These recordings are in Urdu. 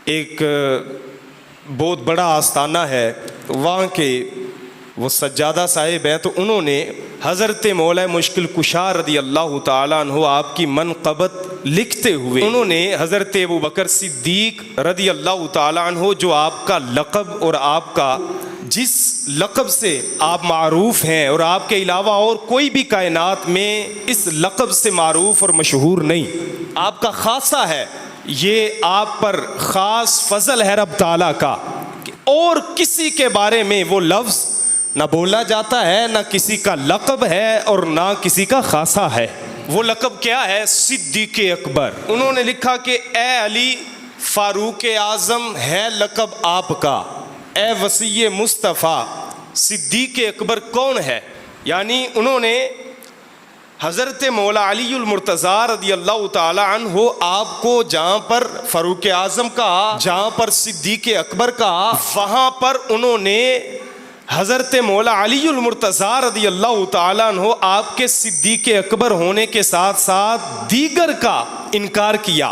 ایک بہت بڑا آستانہ ہے، وہاں کے وہ سجادہ صاحب ہیں، تو انہوں نے حضرت مولا مشکل کشا رضی اللہ تعالیٰ عنہ آپ کی منقبت لکھتے ہوئے انہوں نے حضرت ابوبکر صدیق رضی اللہ تعالیٰ عنہ جو آپ کا لقب اور آپ کا جس لقب سے آپ معروف ہیں اور آپ کے علاوہ اور کوئی بھی کائنات میں اس لقب سے معروف اور مشہور نہیں، آپ کا خاصہ ہے، یہ آپ پر خاص فضل ہے رب تعالیٰ کا کہ اور کسی کے بارے میں وہ لفظ نہ بولا جاتا ہے، نہ کسی کا لقب ہے اور نہ کسی کا خاصہ ہے۔ وہ لقب کیا ہے؟ صدیق اکبر۔ انہوں نے لکھا کہ اے علی فاروق اعظم ہے لقب آپ کا، اے وصی مصطفیٰ صدیق اکبر کون ہے؟ یعنی انہوں نے حضرت مولا علی المرتضیٰ رضی اللہ تعالی عنہ آپ کو جہاں پر فاروق اعظم کا، جہاں پر صدیق اکبر کا، وہاں پر انہوں نے حضرت مولا علی المرتضیٰ رضی اللہ تعالیٰ عنہ آپ کے صدیق اکبر ہونے کے ساتھ ساتھ دیگر کا انکار کیا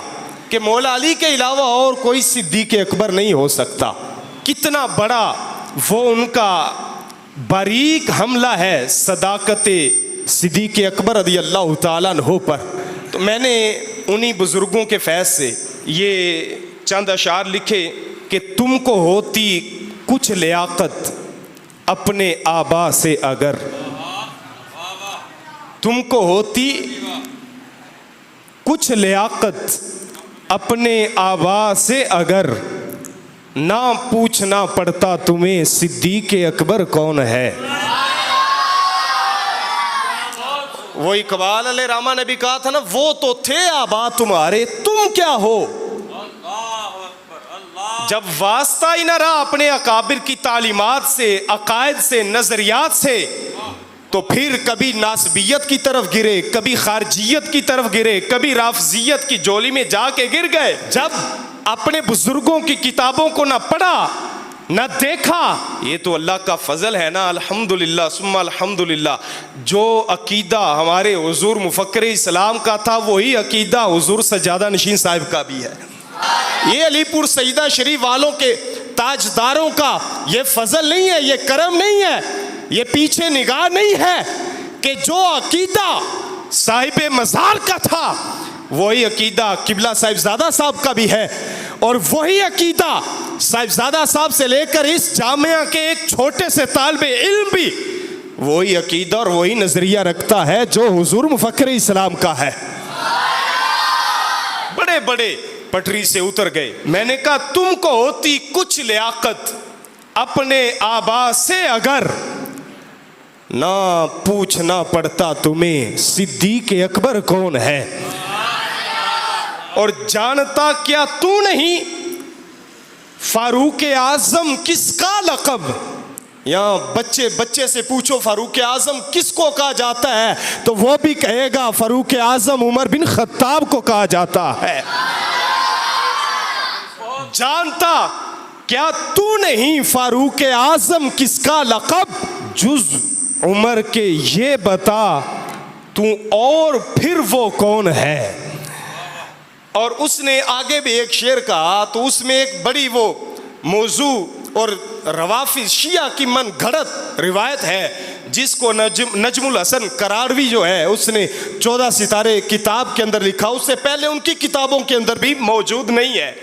کہ مولا علی کے علاوہ اور کوئی صدیق اکبر نہیں ہو سکتا۔ کتنا بڑا وہ ان کا باریک حملہ ہے صداقت صدیق اکبر رضی اللہ تعالیٰ عنہ پر۔ تو میں نے انہی بزرگوں کے فیض سے یہ چند اشعار لکھے کہ تم کو ہوتی کچھ لیاقت اپنے آبا سے اگر، تم کو ہوتی کچھ لیاقت اپنے آبا سے اگر، نہ پوچھنا پڑتا تمہیں صدیق اکبر کون ہے۔ وہ اقبال علیہ رحمہ نے بھی کہا تھا نا، وہ تو تھے آبا تمہارے، تم کیا ہو۔ جب واسطہ ہی نہ رہا اپنے اکابر کی تعلیمات سے، عقائد سے، نظریات سے، تو پھر کبھی ناسبیت کی طرف گرے، کبھی خارجیت کی طرف گرے، کبھی رافضیت کی جولی میں جا کے گر گئے۔ جب اپنے بزرگوں کی کتابوں کو نہ پڑھا نہ دیکھا، یہ تو اللہ کا فضل ہے نا، الحمدللہ ثم الحمدللہ۔ جو عقیدہ ہمارے حضور مفکر اسلام کا تھا وہی عقیدہ حضور سجادہ نشین صاحب کا بھی ہے۔ یہ علی پور سیدہ شریف والوں کے تاجداروں کا یہ فضل نہیں ہے، یہ کرم نہیں ہے، یہ پیچھے نگاہ نہیں ہے کہ جو عقیدہ صاحب مزار کا تھا وہی عقیدہ قبلہ صاحبزادہ صاحب کا بھی ہے، اور وہی عقیدہ صاحبزادہ صاحب سے لے کر اس جامعہ کے ایک چھوٹے سے طالب علم بھی وہی عقیدہ اور وہی نظریہ رکھتا ہے جو حضور مفکر اسلام کا ہے۔ بڑے بڑے پٹری سے اتر گئے۔ میں نے کہا تم کو ہوتی کچھ لیاقت اپنے آبا سے اگر، نہ پوچھنا پڑتا تمہیں صدیق اکبر کون ہے۔ اور جانتا کیا تو نہیں فاروق اعظم کس کا لقب؟ یہاں بچے بچے سے پوچھو فاروق اعظم کس کو کہا جاتا ہے تو وہ بھی کہے گا فاروق اعظم عمر بن خطاب کو کہا جاتا ہے۔ جانتا کیا تو نہیں فاروق اعظم کس کا لقب؟ جز عمر کے یہ بتا تو اور پھر وہ کون ہے۔ اور اس نے آگے بھی ایک شعر کہا تو اس میں ایک بڑی وہ موضوع اور روافض شیعہ کی من گھڑت روایت ہے جس کو نجم الحسن کراروی جو ہے اس نے 14 ستارے کتاب کے اندر لکھا، اس سے پہلے ان کی کتابوں کے اندر بھی موجود نہیں ہے،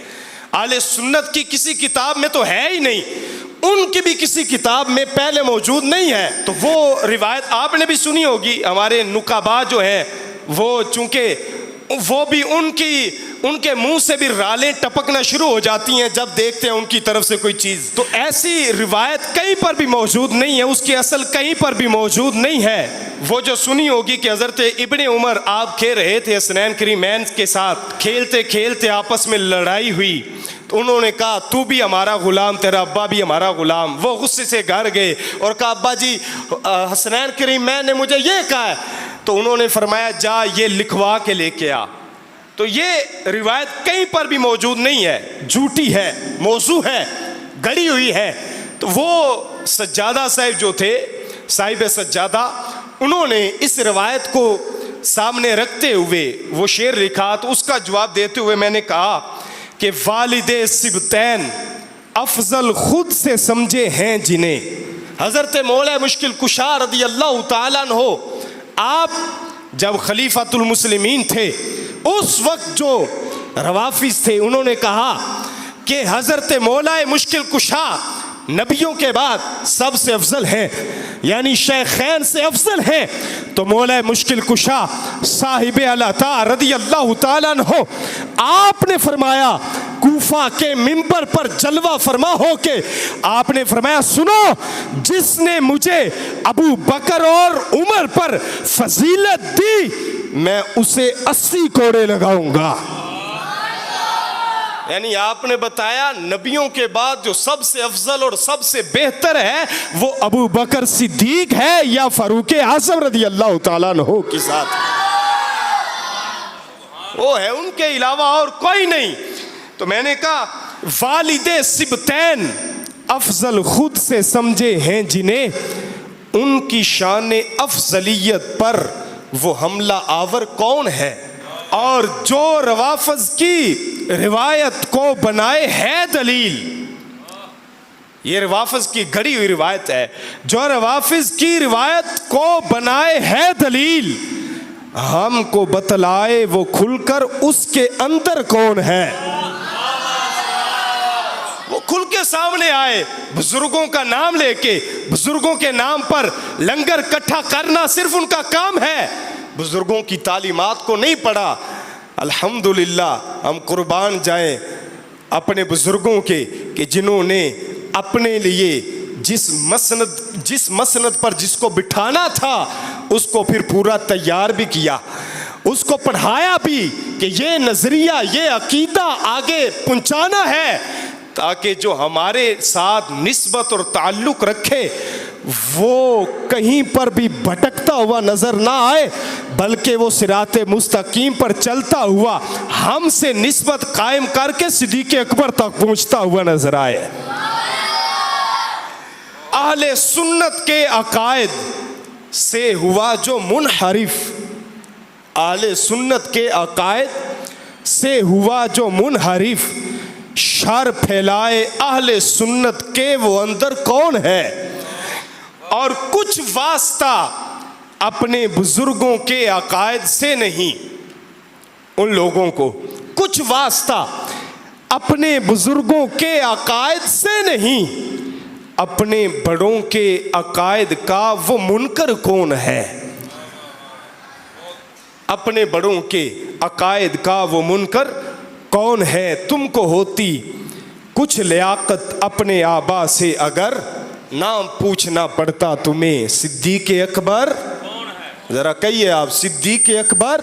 اہل سنت کی کسی کتاب میں تو ہے ہی نہیں، ان کی بھی کسی کتاب میں پہلے موجود نہیں ہے۔ تو وہ روایت آپ نے بھی سنی ہوگی، ہمارے نقبا جو ہیں وہ چونکہ وہ بھی ان کے منہ سے بھی رالیں ٹپکنا شروع ہو جاتی ہیں جب دیکھتے ہیں ان کی طرف سے کوئی چیز، تو ایسی روایت کہیں پر بھی موجود نہیں ہے، اس کی اصل کہیں پر بھی موجود نہیں ہے۔ وہ جو سنی ہوگی کہ حضرت ابن عمر آپ کھیل رہے تھے حسنین کریمین کے ساتھ، کھیلتے کھیلتے آپس میں لڑائی ہوئی تو انہوں نے کہا تو بھی ہمارا غلام، تیرا ابا بھی ہمارا غلام۔ وہ غصے سے گھر گئے اور کہا ابا جی حسنین کریمین نے مجھے یہ کہا ہے، تو انہوں نے فرمایا جا یہ لکھوا کے لے کے آ۔ تو یہ روایت کہیں پر بھی موجود نہیں ہے، جھوٹی ہے، موضوع ہے، گڑی ہوئی ہے۔ تو وہ سجادہ صاحب جو تھے، صاحب سجادہ، انہوں نے اس روایت کو سامنے رکھتے ہوئے وہ شعر لکھا، تو اس کا جواب دیتے ہوئے میں نے کہا کہ والد سبتین افضل خود سے سمجھے ہیں جنہیں. حضرت مولا مشکل کشا رضی اللہ تعالیٰ عنہ آپ جب خلیفۃ المسلمین تھے اس وقت جو روافض تھے انہوں نے کہا کہ حضرت مولا مشکل کشا نبیوں کے بعد سب سے افضل ہیں، یعنی شیخین سے افضل ہیں. تو مولا مشکل کشا صاحب العطا رضی اللہ تعالیٰ عنہ آپ نے فرمایا کوفہ کے منبر پر جلوہ فرما ہو کے آپ نے فرمایا سنو، جس نے مجھے ابو بکر اور عمر پر فضیلت دی میں اسے 80 کوڑے لگاؤں گا. یعنی آپ نے بتایا نبیوں کے بعد جو سب سے افضل اور سب سے بہتر ہے وہ ابو بکر صدیق ہے یا فاروق اعظم رضی اللہ تعالیٰ عنہ کی ذات، وہ ہے، ان کے علاوہ اور کوئی نہیں. تو میں نے کہا والد سبتین افضل خود سے سمجھے ہیں جنہیں، ان کی شان افضلیت پر وہ حملہ آور کون ہے؟ اور جو روافض کی روایت کو بنائے ہے دلیل، یہ روافض کی گھڑی ہوئی روایت ہے، جو روافض کی روایت کو بنائے ہے دلیل، ہم کو بتلائے وہ کھل کر اس کے اندر کون ہے. وہ کھل کے سامنے آئے، بزرگوں کا نام لے کے، بزرگوں کے نام پر لنگر اکٹھا کرنا صرف ان کا کام ہے، بزرگوں کی تعلیمات کو نہیں پڑھا. الحمدللہ ہم قربان جائیں اپنے بزرگوں کے کہ جنہوں نے اپنے لیے جس مسند پر جس کو بٹھانا تھا اس کو پھر پورا تیار بھی کیا، اس کو پڑھایا بھی کہ یہ نظریہ یہ عقیدہ آگے پہنچانا ہے تاکہ جو ہمارے ساتھ نسبت اور تعلق رکھے وہ کہیں پر بھی بھٹکتا ہوا نظر نہ آئے، بلکہ وہ صراط مستقیم پر چلتا ہوا ہم سے نسبت قائم کر کے صدیق اکبر تک پہنچتا ہوا نظر آئے. اہل سنت کے عقائد سے ہوا جو منحرف، اہل سنت کے عقائد سے ہوا جو منحرف، شر پھیلائے اہل سنت کے وہ اندر کون ہے؟ اور کچھ واسطہ اپنے بزرگوں کے عقائد سے نہیں، ان لوگوں کو کچھ واسطہ اپنے بزرگوں کے عقائد سے نہیں، اپنے بڑوں کے عقائد کا وہ منکر کون ہے؟ اپنے بڑوں کے عقائد کا وہ منکر کون ہے؟ تم کو ہوتی کچھ لیاقت اپنے آبا سے اگر نام پوچھنا پڑتا تمہیں صدیق اکبر، ذرا کہیے آپ صدیق اکبر.